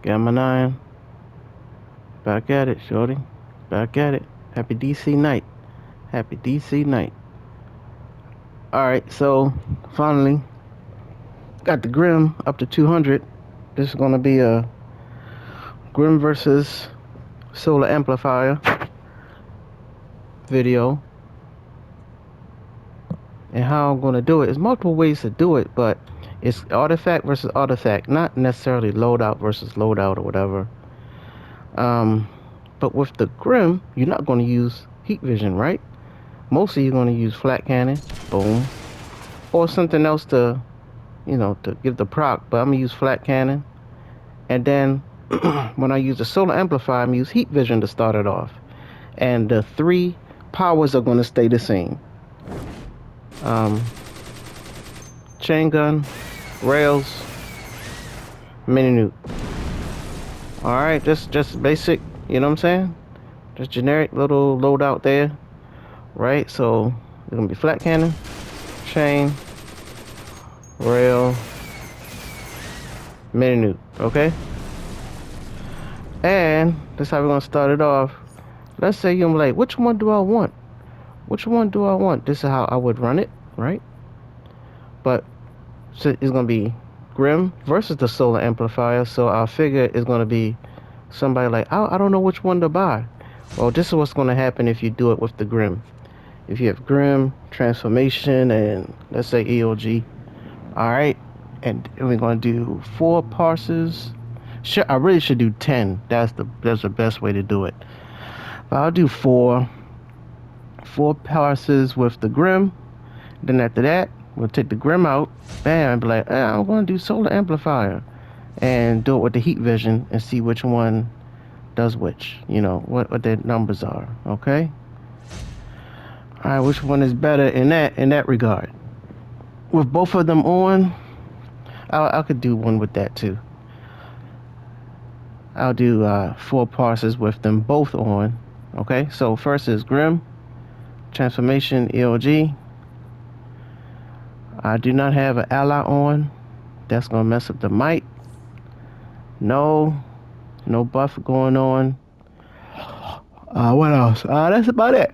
Gamma 9. Back at it, shorty. Back at it. Happy DC night. Happy DC night. Alright, so finally got the Grim up to 200. This is going to be a Grim versus Solar Amplifier video. And how I'm going to do it is multiple ways to do it, but it's artifact versus artifact, not necessarily loadout versus loadout or whatever. But with the Grim, you're not going to use heat vision, right? Mostly you're going to use flat cannon, boom, or something else to, to give the proc. But I'm going to use flat cannon. And then when I use the solar amplifier, I'm going to use heat vision to start it off. And the three powers are going to stay the same. Chain gun, rails, mini nuke. Alright, just basic, you know what I'm saying? Just generic little loadout there. Right, so it's gonna be flat cannon, chain, rail, mini nuke, okay? And that's how we're gonna start it off. Let's say you're like, which one do I want? Which one do I want? This is how I would run it, right? But so it's gonna be Grim versus the solar amplifier, so I figure it's gonna be somebody like, I don't know which one to buy. Well, this is what's gonna happen if you do it with the Grim. If you have Grim, Transformation, and let's say EOG, alright, and we're gonna do 4 parses. Sure, I really should do 10. That's the best way to do it. But I'll do 4 parses with the Grim. Then after that, we'll take the Grim out, bam, and be like, I'm gonna do solar amplifier, and do it with the heat vision and see which one does which. What their numbers are. Okay. Alright, which one is better in that regard? With both of them on, I could do one with that too. I'll do 4 parses with them both on. Okay, so first is Grim, Transformation, ELG. I do not have an ally on. That's gonna mess up the mic. No buff going on. What else? That's about it.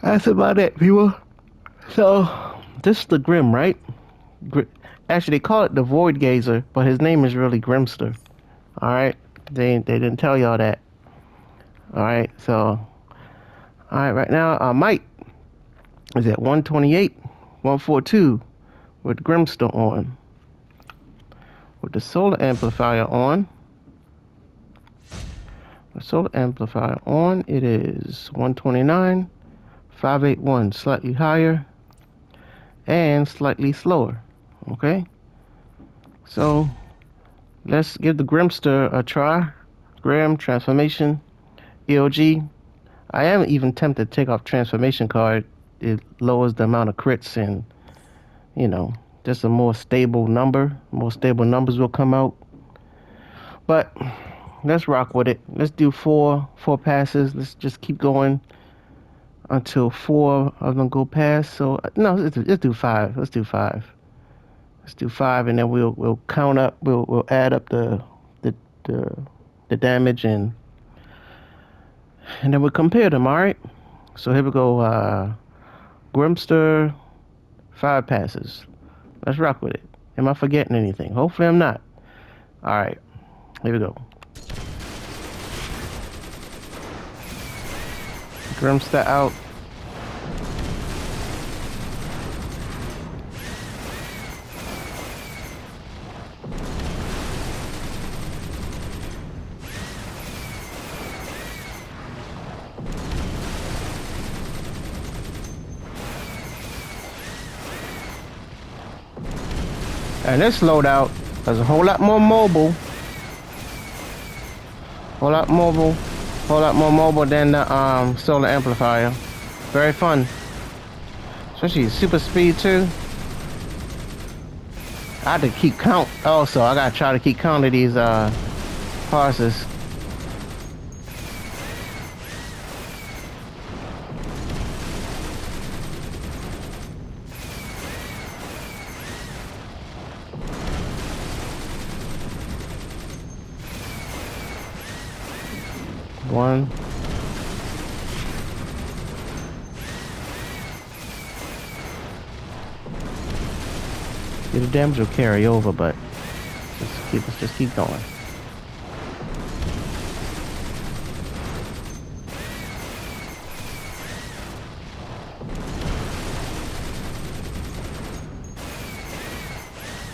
That's about it, people. So, this is the Grim, right? Actually, they call it the Void Gazer, but his name is really Grimster. Alright? They didn't tell y'all that. Alright, so... Alright, right now, our mic is at 128, 142, with Grimster on. With the solar amplifier on. The solar amplifier on, it is 129, 581, slightly higher and slightly slower. Okay, so let's give the Grimster a try. Grim, Transformation, EOG. I am even tempted to take off Transformation card. It lowers the amount of crits and, just a more stable number. More stable numbers will come out. But let's rock with it. Let's do 4 passes. Let's just keep going until 4 of them go past. So no, let's do 5. Let's do 5. Let's do 5, and then we'll count up. We'll add up the damage and then we'll compare them. All right. So here we go. Grimster, 5 passes. Let's rock with it. Am I forgetting anything? Hopefully I'm not. All right. Here we go. Grimster out. And this loadout is a whole lot more mobile. Whole lot more mobile than the solar amplifier. Very fun. Especially super speed too. I have to keep count also. I gotta try to keep count of these parses. 1. See, the damage will carry over, but let's just keep going.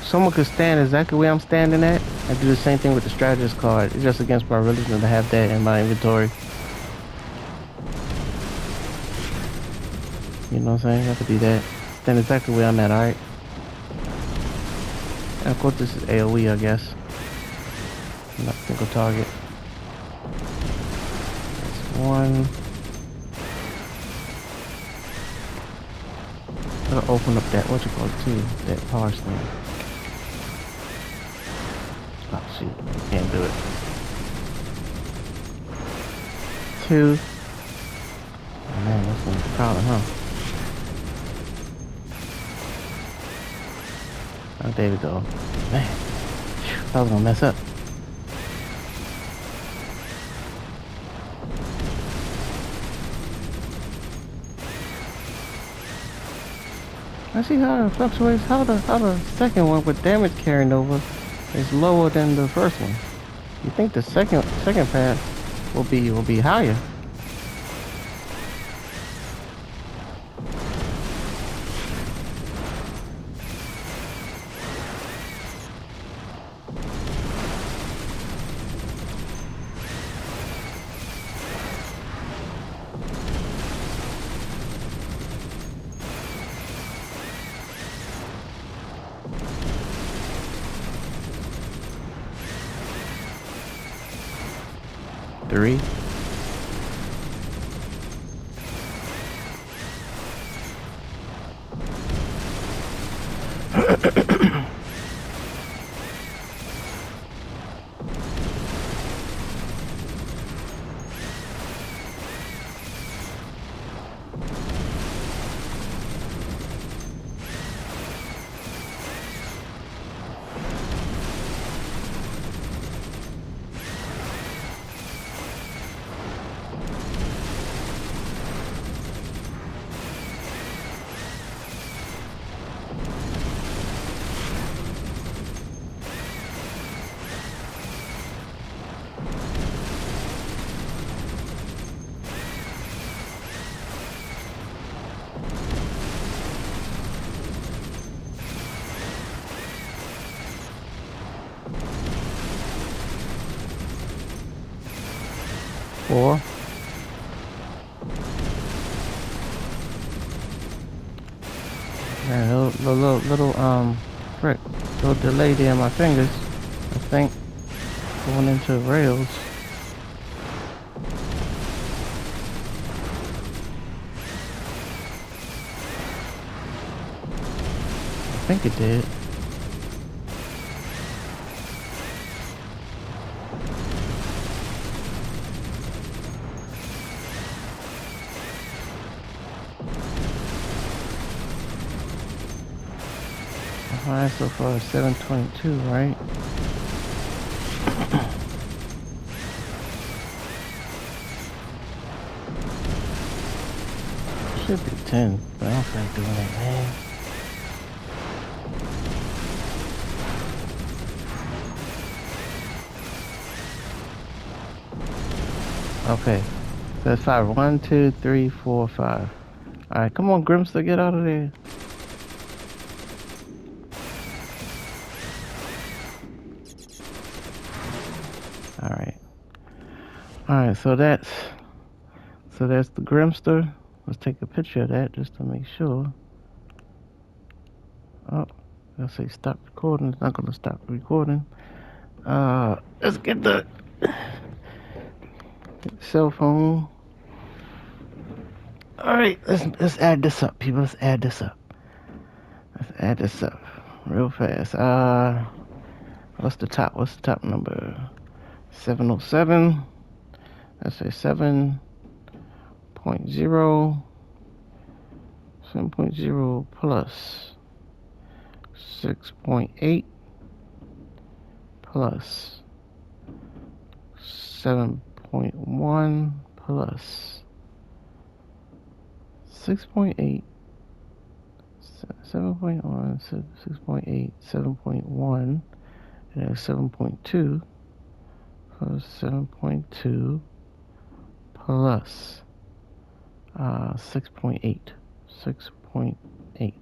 Someone could stand exactly where I'm standing at and do the same thing with the strategist card. It's just against my religion to have that in my inventory. You know what I'm saying? I could do that. Stand exactly where I'm at, alright? And of course this is AoE, I guess. Not a single target. That's 1. I'll open up that, what you call it too, that power stand. Oh shoot, I can't do it. 2. Oh man, that's gonna be crowded, huh? Oh, there we go. Man, I was gonna mess up. I see how it fluctuates. How the second one with damage carrying over is lower than the first one. You think the second path will be higher? Three. Four. Man, frick, little delay there in my fingers. I think going into rails. I think it did. Alright, so far 722, right? Should be 10, but I don't feel like doing that, man. Okay, so that's 5. 1, 2, 3, 4, 5. Alright, come on, Grimster, get out of there. Alright, so that's the Grimster. Let's take a picture of that just to make sure. Oh, let's say stop recording. It's not gonna stop recording. Let's get the cell phone. Alright, let's add this up, people. Let's add this up real fast. What's the top number? 707. Let's say 7.0 plus 6.8 plus 7.0 7.1 plus 6.8, 7.1, 6.8, 7.1, and 7.2 plus 7.2 plus 6.8, 6.8.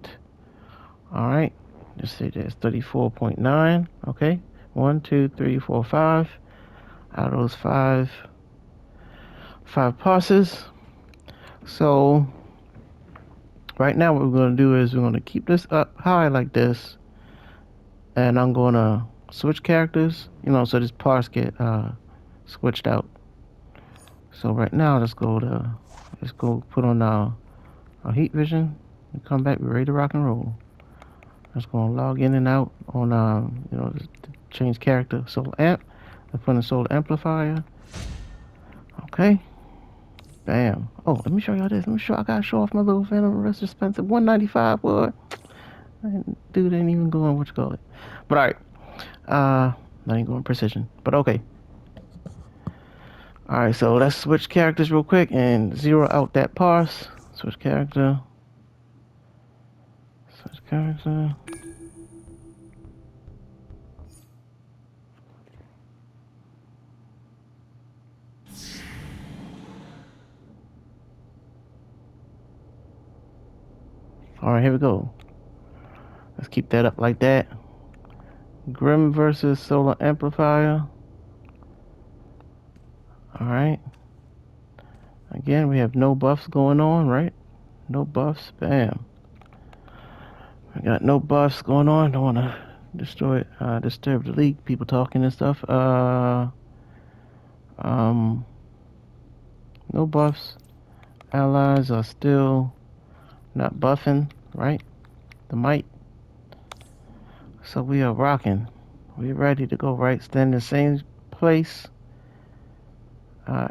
All right, just say that's 34.9. Okay, 1, 2, 3, 4, 5. Out of those five passes. So right now what we're going to do is we're going to keep this up high like this, and I'm going to switch characters, you know, so this parse get switched out. So right now let's go put on our heat vision and come back. We're ready to rock and roll. Let's go and log in and out on you know, change character solar amp. Let's put in solar amplifier. Okay. Bam. Oh, let me show y'all this. Let me show. I gotta show off my little Venom Rest Dispenser. 195, boy. Dude ain't even going what you call it. But alright. Not even going precision. But okay. Alright, so let's switch characters real quick and zero out that parse. Switch character. Switch character. Alright, here we go. Let's keep that up like that. Grim versus Solar Amplifier. Alright. Again, we have no buffs going on, right? No buffs. Bam. I got no buffs going on. Don't want to disturb the league. People talking and stuff. No buffs. Allies are still not buffing, right? The might. So we are rocking. We're ready to go, right? Stand in the same place.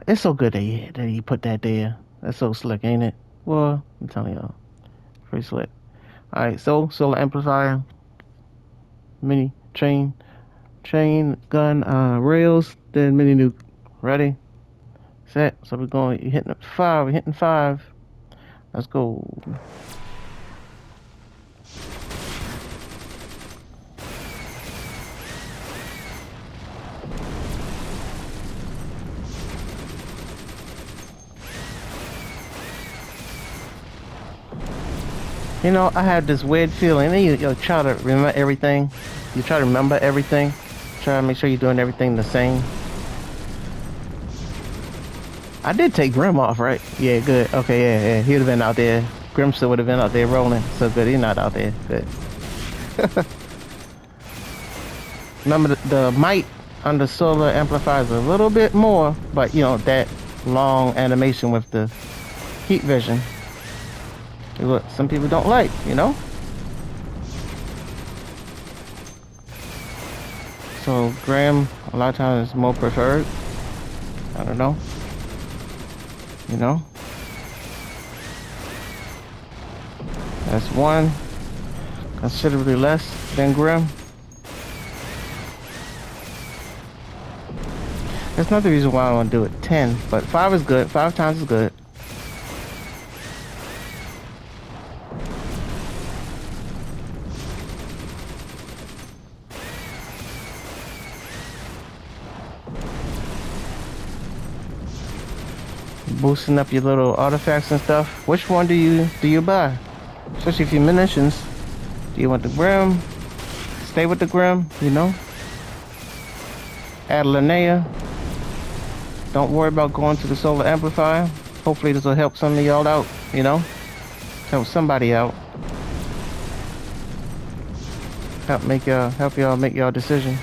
It's so good that he put that there. That's so slick, ain't it? Well, I'm telling y'all. Pretty slick. Alright, so solar amplifier. Mini chain gun rails, then mini nuke. Ready? Set. So we're going hitting 5. We're hitting 5. Let's go. You know, I had this weird feeling. You try to remember everything. You try to remember everything. Try to make sure you're doing everything the same. I did take Grim off, right? Yeah, good. Okay, yeah. He would have been out there. Grim still would have been out there rolling. So good. He's not out there. Good. Remember, the might on the solar amplifiers a little bit more, but you know, that long animation with the heat vision is what some people don't like, you know? So Graham a lot of times is more preferred. I don't know. You know? That's one. Considerably less than Grim. That's not the reason why I want to do it 10, but 5 is good. 5 times is good. Boosting up your little artifacts and stuff. Which one do you buy? Especially if you're munitions. Do you want the Grim? Stay with the Grim, you know? Add Linnea. Don't worry about going to the solar amplifier. Hopefully this will help some of y'all out, you know? Help somebody out. Help y'all make y'all decision.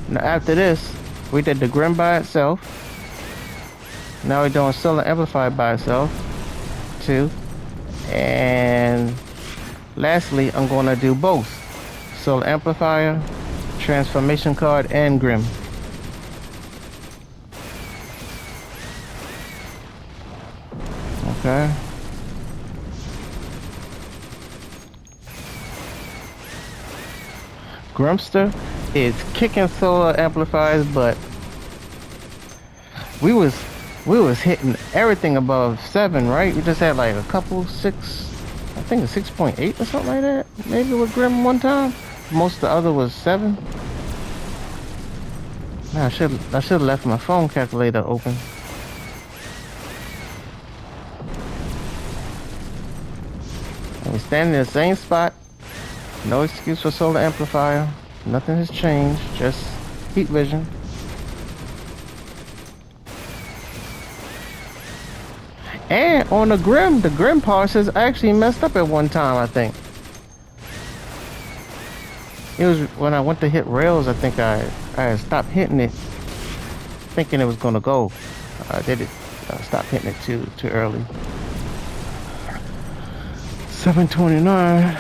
Now after this, we did the Grim by itself. Now we're doing solar amplifier by itself. 2. And lastly, I'm gonna do both. Solar amplifier, transformation card, and Grim. Okay. Grimster, It's kicking solar amplifiers, but we was hitting everything above 7, right? We just had like a couple 6, I think a 6.8 or something like that. Maybe with Grim one time. Most of the other was 7. Man, I should have left my phone calculator open. And we're standing in the same spot. No excuse for solar amplifier. Nothing has changed. Just heat vision. And on the Grim parsers actually messed up at one time, I think. It was when I went to hit rails, I think I stopped hitting it, thinking it was gonna go. I stopped hitting it too early. 729.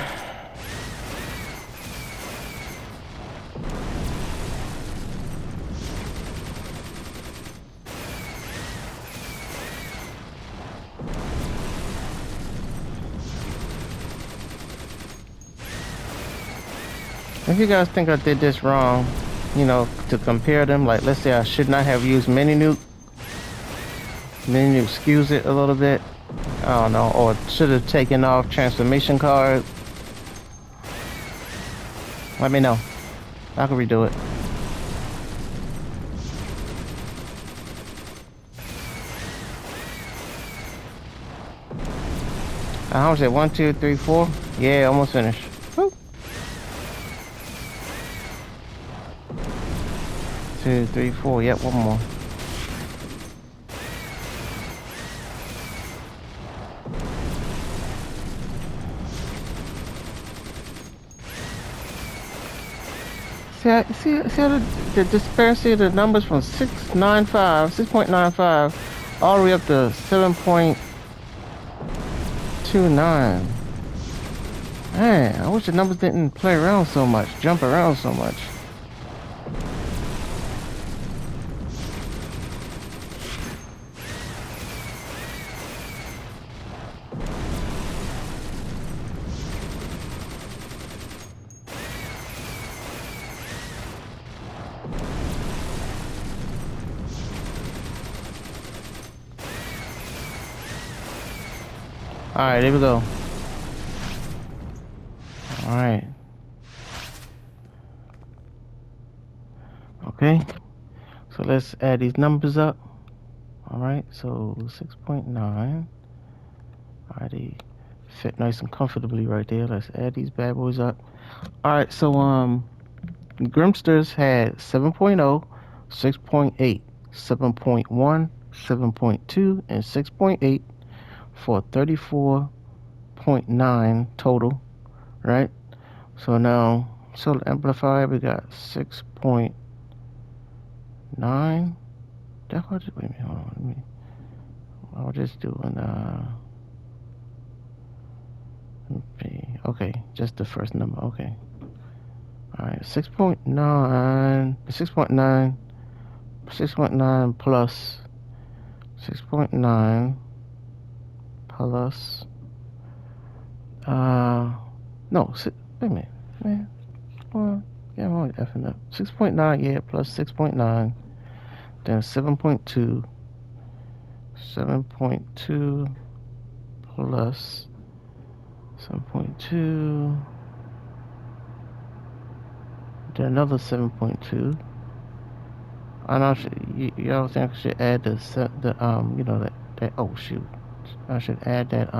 If you guys think I did this wrong, you know, to compare them, like let's say I should not have used mini nuke skews it a little bit, I don't know, or should have taken off transformation card, let me know. I can redo it. How much is it? 1, 2, 3, 4? Yeah, almost finished. Woo. 2, 3, 4. Yep, one more. See how the disparity of the numbers from 6.95 all the way up to 7.29. Man, I wish the numbers didn't play around so much, jump around so much. Alright, here we go. Alright. Okay. So let's add these numbers up. Alright, so 6.9. Alright, fit nice and comfortably right there. Let's add these bad boys up. Alright, so Grimsters had 7.0, 6.8, 7.1, 7.2, and 6.8 for 34.9 total, right? So now, solar amplifier, we got 6.9. Wait a minute, hold on. I was just doing, okay, just the first number, okay. Alright, 6.9 plus 6.9 plus no, wait a minute, man. Well, yeah, I'm already effing up. 6.9, yeah, plus 6.9, then 7.2 plus 7.2, then another 7.2. I know y'all think I should add the you know, that oh shoot, I should add that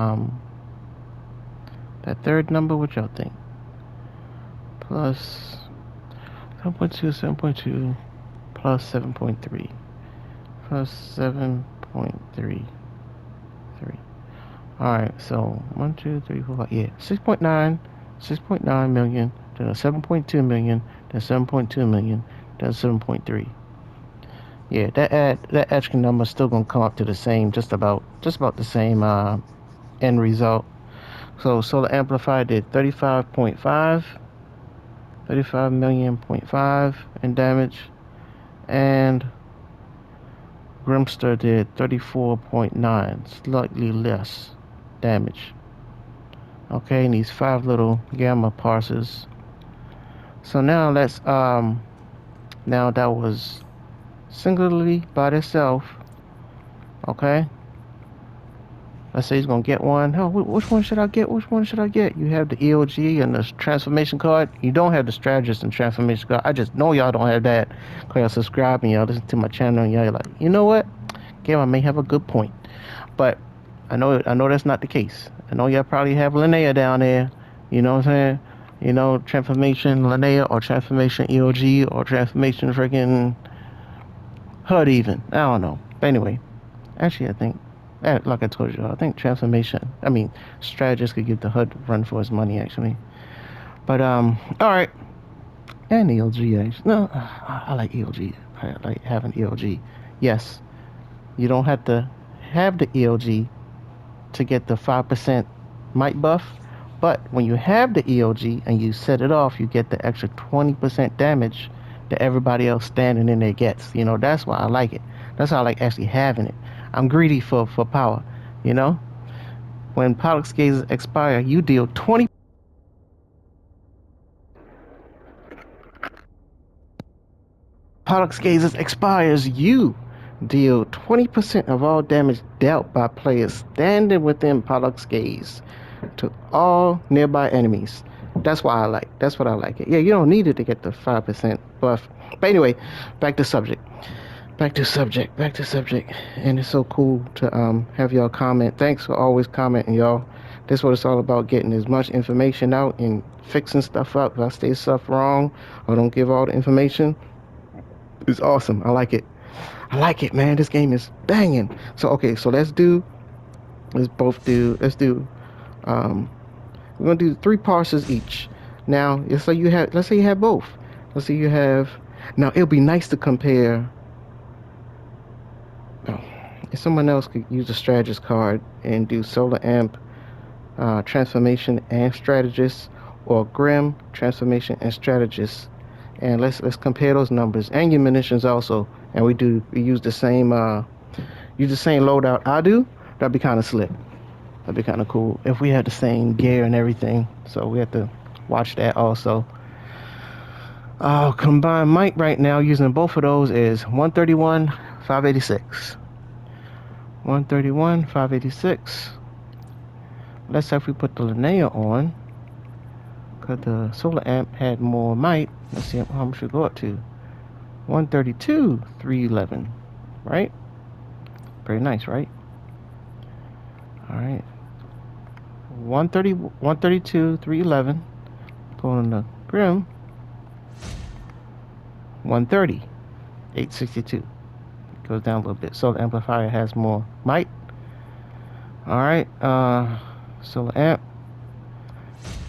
that third number. What y'all think? Plus 7.2 plus 7.3 plus 7.33. Alright, so 1, 2, 3, 4, 5, yeah, 6.9 million, then a 7.2 million, then 7.2 million, then 7.3. Yeah, that extra number is still gonna come up to the same, just about the same end result. So solar amplifier did 35 million.5 in damage, and Grimster did 34.9, slightly less damage. Okay, and these 5 little gamma parsers. So now let's now that was singularly by itself. Okay. Let's say he's gonna get one. Oh, which one should I get? Which one should I get? You have the EOG and the transformation card. You don't have the strategist and transformation card. I just know y'all don't have that. Cause y'all subscribe and y'all listen to my channel and y'all like, you know what? Game, I may have a good point, but I know that's not the case. I know y'all probably have Linnea down there. You know what I'm saying? You know, transformation Linnea or transformation EOG or transformation freaking HUD even. I don't know. But anyway, actually, I think, like I told you, I think strategist could give the HUD run for his money, actually. But, all right. And ELG, actually. No, I like ELG. I like having ELG. Yes, you don't have to have the ELG to get the 5% might buff, but when you have the ELG and you set it off, you get the extra 20% damage that everybody else standing in there gets. You know, that's why I like it. That's why I like actually having it. I'm greedy for power, you know? When Pollux gauges expire, you deal 20 Pollux gauges expires, you deal 20% of all damage dealt by players standing within Pollux gaze to all nearby enemies. That's why I like. That's what I like it. Yeah, you don't need it to get the 5% buff. But anyway, back to subject. Back to subject. Back to subject. And it's so cool to have y'all comment. Thanks for always commenting, y'all. This is what it's all about, getting as much information out and fixing stuff up. If I say stuff wrong or don't give all the information, it's awesome. I like it. I like it, man. This game is banging. So okay, so let's do um we're gonna do 3 parses each. Now, let's say you have both. Let's say you have. Now, it'll be nice to compare. Oh, if someone else could use a strategist card and do solar amp, transformation and strategist, or grim transformation and strategist, and let's compare those numbers and your munitions also. And we use the same loadout I do. That'd be kind of slick. That'd be kind of cool if we had the same gear and everything. So we have to watch that also. Combined might right now using both of those is 131, 586. 131, 586. Let's say if we put the Linnea on, because the solar amp had more might. Let's see how much we go up to. 132, 311. Right? Very nice, right? All right. 132, 311. Pulling the Grim. 130, 862. Goes down a little bit. Solar amplifier has more might. All right. Solar amp.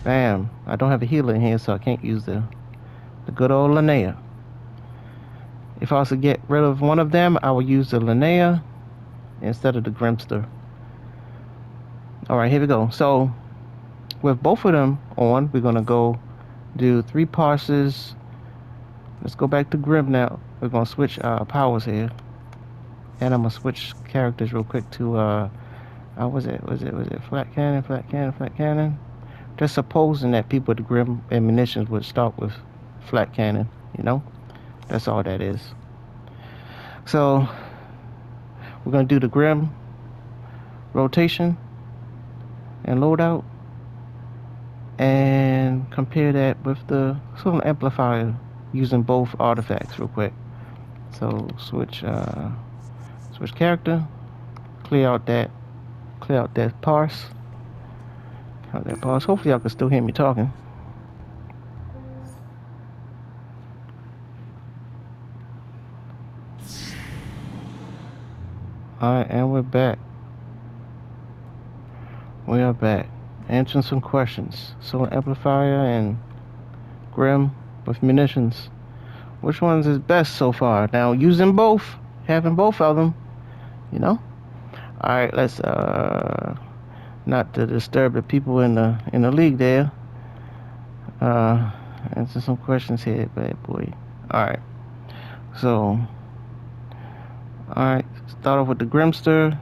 Bam. I don't have a healer in here, so I can't use the good old Linnea. If I was to get rid of one of them, I would use the Linnea instead of the Grimster. All right, here we go. So with both of them on, we're gonna go do 3 parses. Let's go back to Grim now. We're gonna switch powers here, and I'm gonna switch characters real quick to was it flat cannon, flat cannon, flat cannon. Just supposing that people with the Grim and munitions would start with flat cannon, you know. That's all that is. So we're gonna do the Grim rotation and loadout, and compare that with the solar amplifier using both artifacts real quick. So switch character, clear out that parse. Hopefully y'all can still hear me talking. Alright, and we're back. We are back. Answering some questions. Solar amplifier and Grim with munitions. Which ones is best so far? Now, using both, having both of them, you know. Alright, let's not to disturb the people in the league there. Answer some questions here, bad boy. Alright. So alright, start off with the Grimster.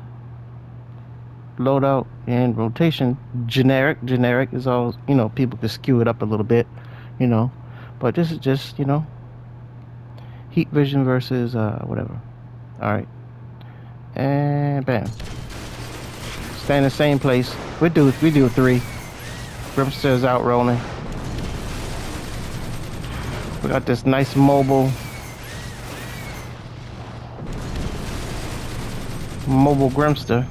Loadout and rotation. Generic is all, you know, people can skew it up a little bit, you know. But this is just, you know, heat vision versus whatever. Alright. And bam. Stay in the same place. We do 3. Grimster is out rolling. We got this nice mobile Grimster.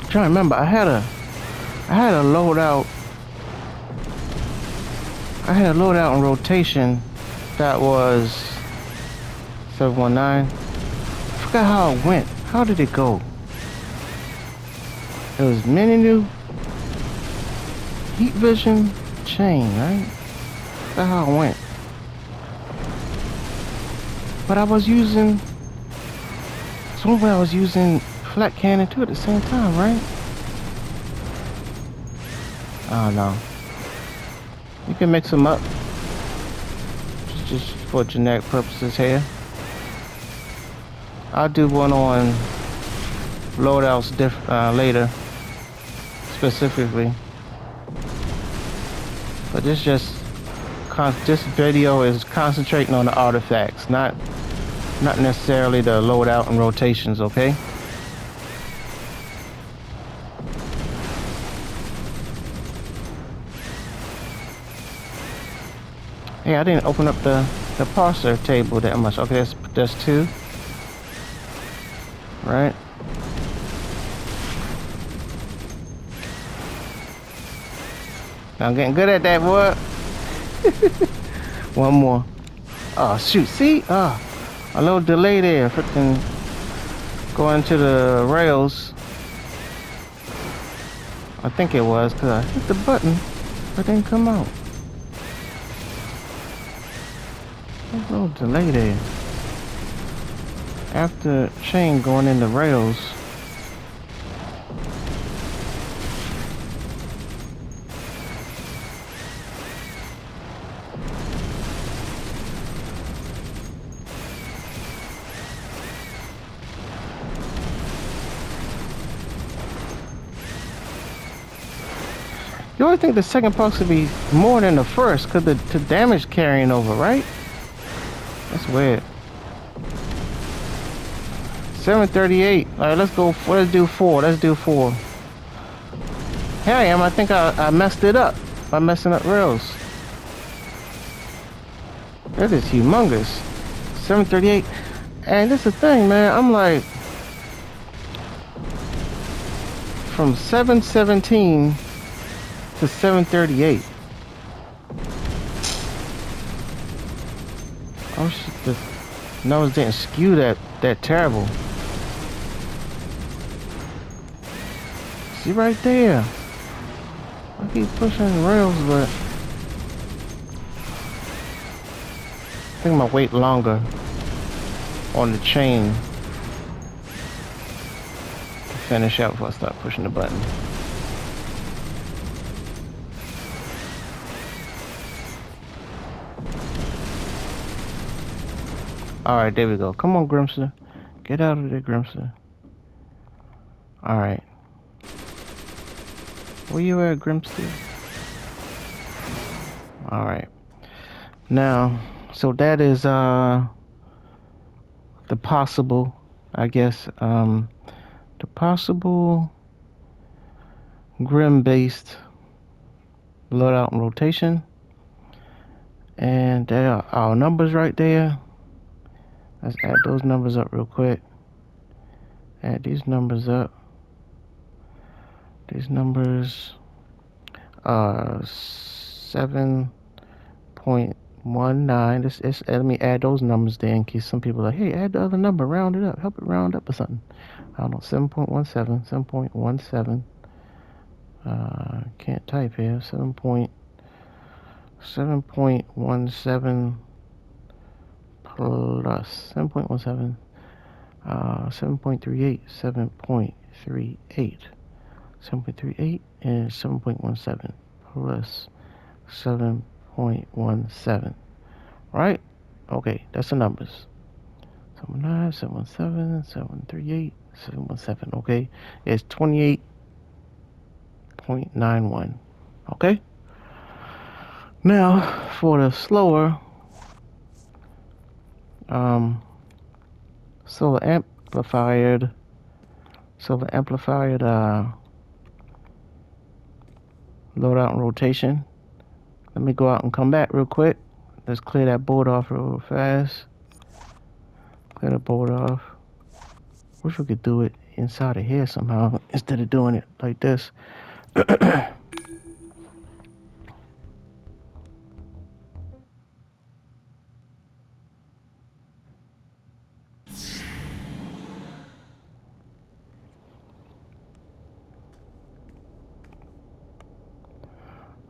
Trying to remember, I had a loadout. I had a loadout in rotation that was 719. I forgot how it went. How did it go? It was menu, heat vision, chain, right? I forgot how it went. But I was using, somewhere I was using flat cannon too at the same time, right? I don't know. You can mix them up just for generic purposes here. I'll do one on loadouts later, specifically. But this video is concentrating on the artifacts, not necessarily the loadout and rotations, okay? Hey, I didn't open up the parser table that much. Okay, that's 2. Right. I'm getting good at that, boy. One more. Oh, shoot. See? A little delay there. Freaking going to the rails. I think it was because I hit the button, but it didn't come out. A little delay there. After chain going in the rails. You always think the second pulse would be more than the first because the damage carrying over, right? That's weird. 738. Alright, let's go. Let's do 4. Let's do 4. Here I am. I think I messed it up by messing up rails. That is humongous. 738. And this is the thing, man. I'm like, from 717 to 738. Oh shit, the numbers didn't skew that terrible. See right there. I keep pushing rails, but I think I'm gonna wait longer on the chain to finish out before I start pushing the button. Alright, there we go. Come on, Grimster. Get out of there, Grimster. Alright. Where you at, Grimster? Alright. Now, so that is the possible, I guess, the possible Grim-based loadout and rotation. And there are our numbers right there. Let's add those numbers up real quick. Add these numbers up. These numbers are 7.19. Let me add those numbers there in case some people are like, hey, add the other number, round it up, help it round up or something. I don't know, 7.17, 7.17. Can't type here. 7.17 plus 7.17. 7.38, 7.38, 7.38, and 7.17 plus 7.17. Right? Okay, that's the numbers. 719, 717, 738, 717. Okay, it's 28.91. Okay. Now for the slower silver amplified load out and rotation. Let me go out and come back real quick. Let's clear that board off real fast. Clear the board off. Wish we could do it inside of here somehow instead of doing it like this.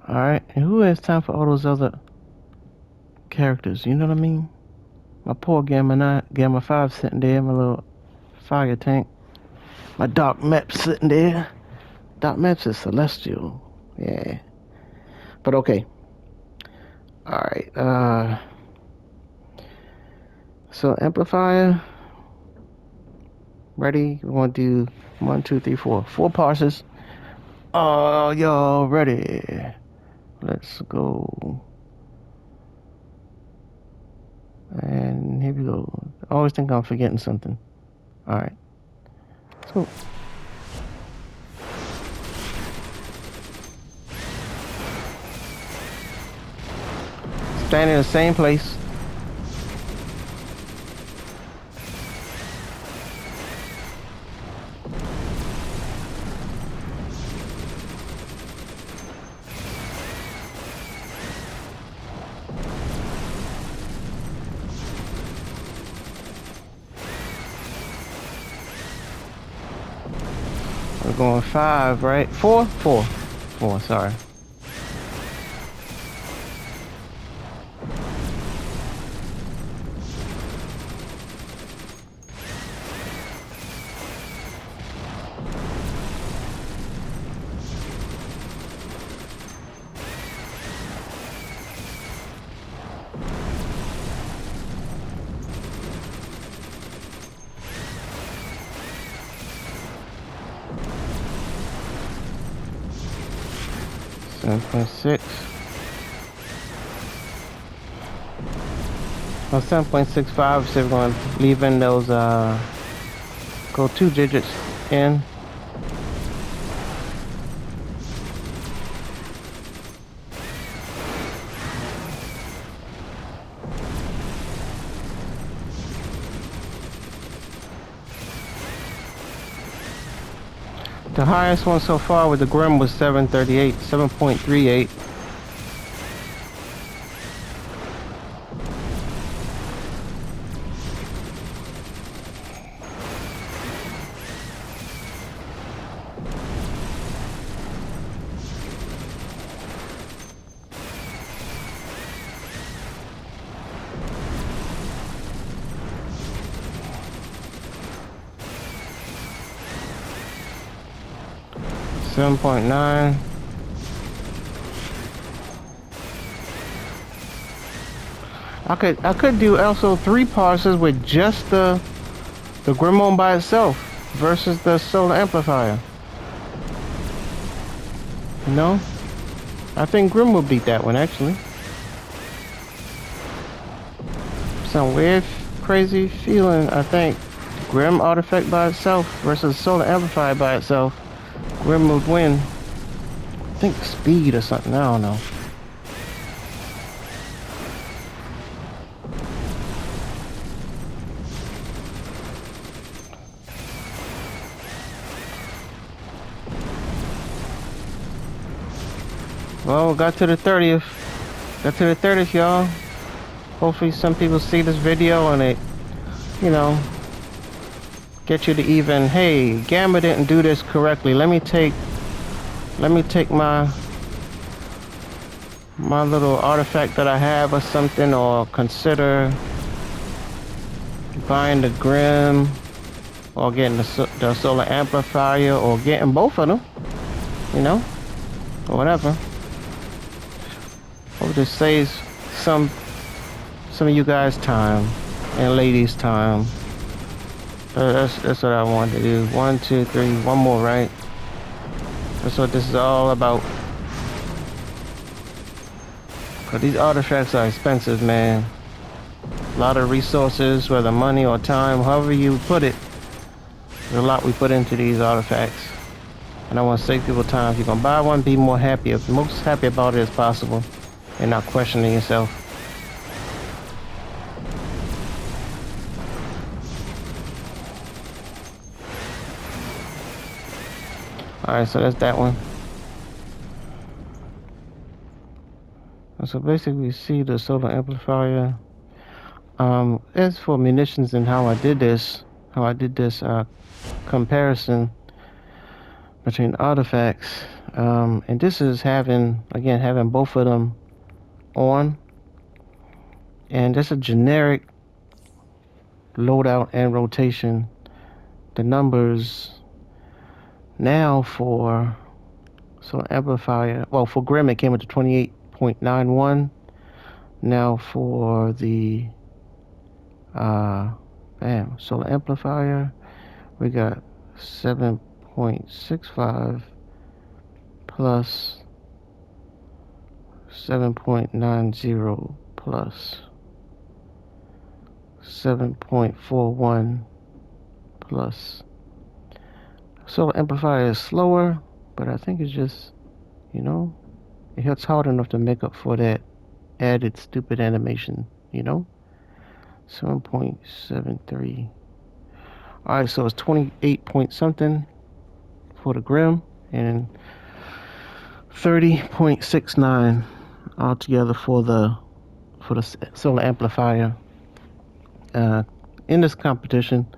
Alright, and who has time for all those other characters? You know what I mean? My poor Gamma 5 sitting there, my little fire tank. My Dark Mep sitting there. Dark Meps is celestial. Yeah. But okay. Alright, so amplifier. Ready? We want to do 1, 2, 3, 4. 4 parses. Oh, y'all ready? Let's go. And here we go. I always think I'm forgetting something. Alright. So. Stand in the same place. We're going 5, right? 4? 4. 4, sorry. Seven 7.6. Well, 7.65, so we're going to leave in those, go 2 digits in. The highest one so far with the Grim was 7.38, 7.38. $7.9. I could do also 3 parses with just the Gremon by itself versus the solar amplifier. No, I think Grim will beat that one actually. Some weird, crazy feeling. I think Grim artifact by itself versus solar amplifier by itself. Grim would win. I think speed or something, I don't know. Well, got to the 30th. Got to the 30th, y'all. Hopefully some people see this video and it, you know, get you to even, hey, Gamma didn't do this correctly. Let me take let me take my little artifact that I have or something, or consider buying the Grim, or getting the solar amplifier, or getting both of them, you know, or whatever. Hope this saves some of you guys time and ladies time. That's what I wanted to do. 1, 2, 3, one more, right? That's what this is all about. Cause these artifacts are expensive, man. A lot of resources, whether money or time, however you put it. There's a lot we put into these artifacts. And I want to save people time. If you're gonna buy one, be more happy, most happy about it as possible, and not questioning yourself. Alright, so that's that one. So basically, you see the solar amplifier. As for munitions and how I did this comparison between artifacts, and this is having both of them on, and that's a generic loadout and rotation. The numbers now for solar amplifier, well, for Grim it came up to 28.91. Now for the solar amplifier, we got 7.65 plus 7.90 plus 7.41 plus. Solar amplifier is slower, but I think it's just, you know, it hits hard enough to make up for that added stupid animation, you know. 7.73. Alright, so it's 28 point something for the Grim and 30.69 altogether for the solar amplifier in this competition.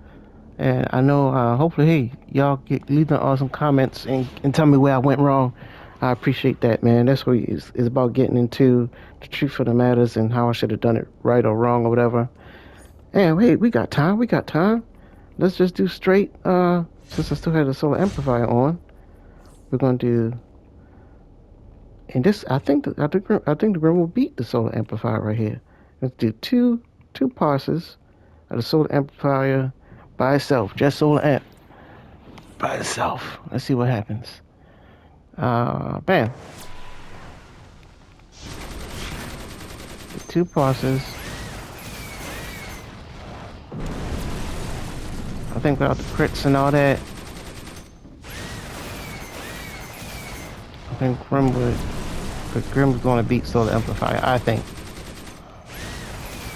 And I know hopefully, hey, y'all leave the awesome comments and tell me where I went wrong. I appreciate that, man. That's what it's about, getting into the truth of the matters and how I should have done it right or wrong or whatever. And wait, we got time. Let's just do straight. Since I still have the solar amplifier on, we're gonna do. And this, I think the Grim will beat the solar amplifier right here. Let's do two passes of the solar amplifier by itself, just solar amp by itself. Let's see what happens. Bam. 2 passes. I think without the crits and all that, I think Grim's going to beat solar amplifier. I think.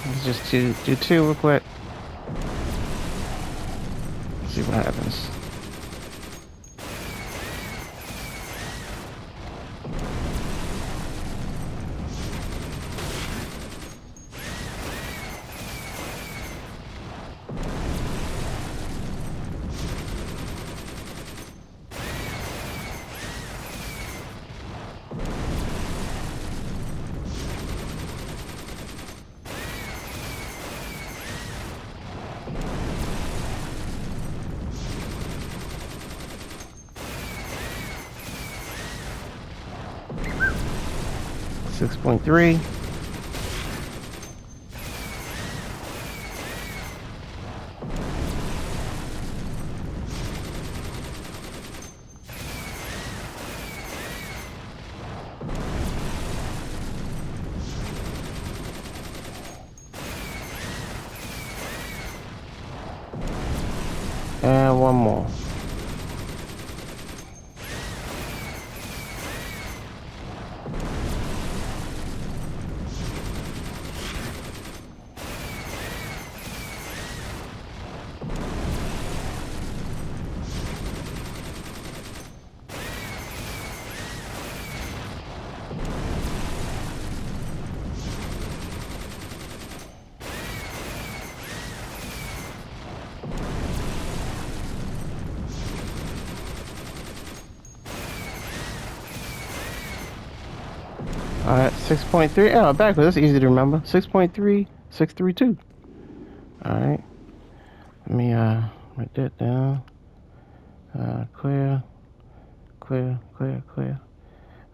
Let's just do 2 real quick. See what happens. .3. And one more. Alright, 6.3. Oh, backwards. That's easy to remember. 6.3632. Alright. Let me write that down. Clear.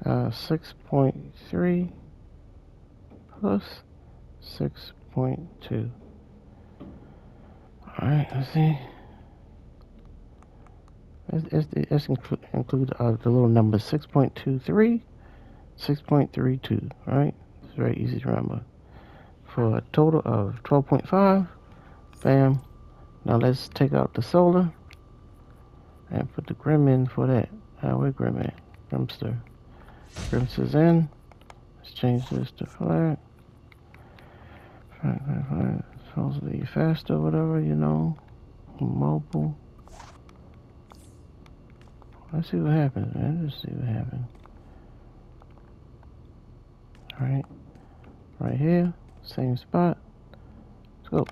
6.3 plus 6.2. Alright, let's see. Let's include the little numbers 6.23, 6.32. Alright? It's very easy to remember. For a total of 12.5. Bam. Now let's take out the solar and put the Grim in for that. Where Grim at? Grimster. Grimster's in. Let's change this to flat. Flat. Supposed to be faster, whatever, you know. Mobile. Let's see what happens, man. Let's see what happens. Alright. Right here. Same spot. Let's go.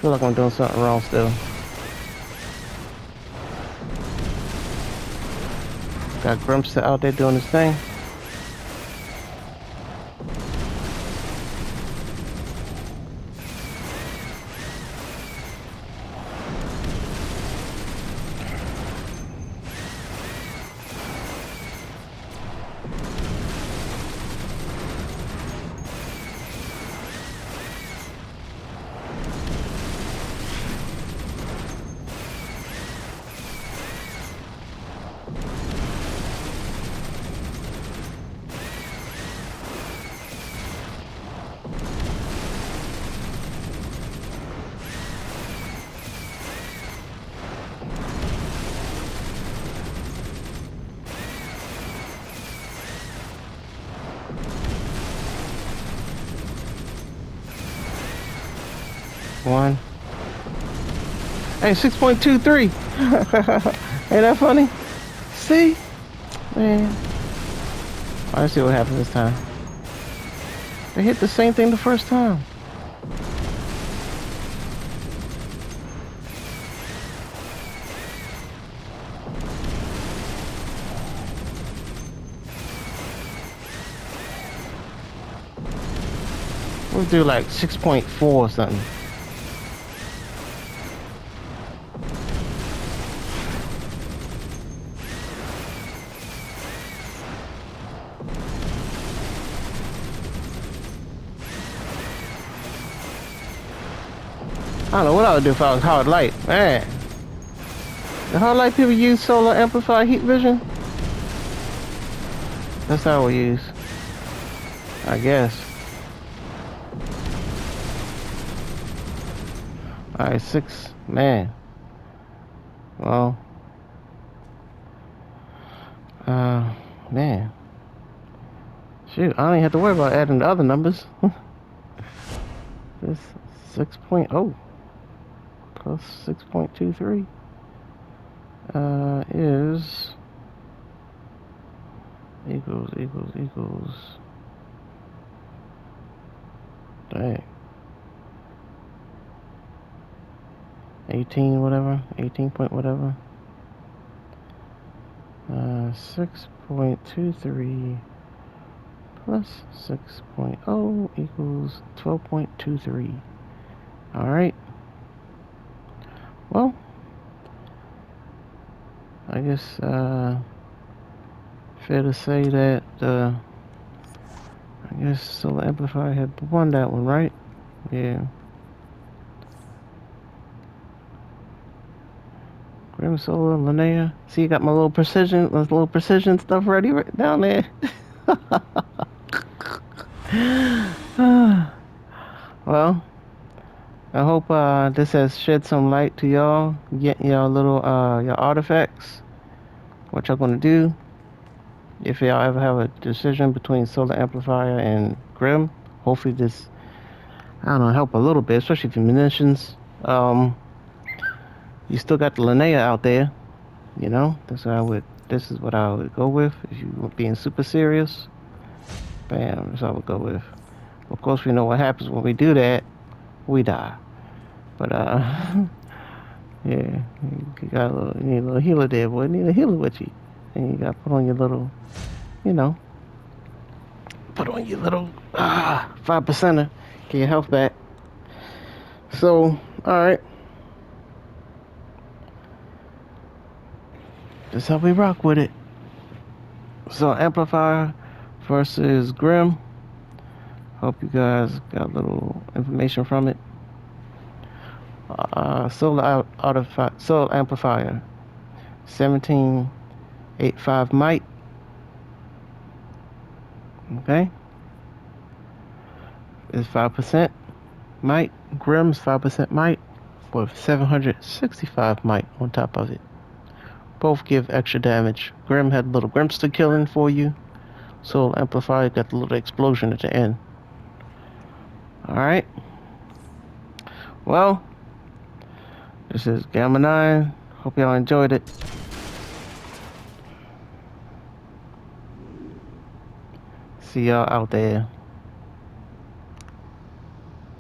Feel like I'm doing something wrong still. Got Grimster out there doing his thing. One. Hey, 6.23. Ain't that funny? See? Man. Let's see what happens this time. They hit the same thing the first time. We'll do like 6.4 or something. I don't know what I would do if I was hard light. Man. The hard light people use solar amplifier heat vision? That's how we use. I guess. Alright, 6. Man. Well. Man. Shoot, I don't even have to worry about adding the other numbers. This 6.0 plus 6.23 is equals. Dang. 18 whatever, 18 point whatever. 6.23 plus 6.0 equals 12.23. Alright. Well, I guess fair to say that I guess solar amplifier had won that one, right? Yeah. Grim Solar, Linnea. See, you got my little precision stuff ready right down there. Well, I hope this has shed some light to y'all, get y'all little your artifacts, what y'all gonna do if y'all ever have a decision between solar amplifier and Grim. Hopefully this, I don't know, help a little bit, especially for munitions. You still got the Linnea out there, you know. This is what I would go with if you were being super serious. Bam, that's what I would go with. Of course, we know what happens when we do that. We die. But yeah, you need a little healer there, boy. You need a healer with you, and you got to put on your little, you know, put on your little 5%er. Get your health back. So, alright. That's how we rock with it. So, Amplifier versus Grim. Hope you guys got a little information from it. Solar Amplifier. 1785 might. Okay. It's 5% might. Grim's 5% might with 765 might on top of it. Both give extra damage. Grim had a little Grimster killing for you. Soul Amplifier got the little explosion at the end. Alright. Well, this is Gamma 9. Hope y'all enjoyed it. See y'all out there.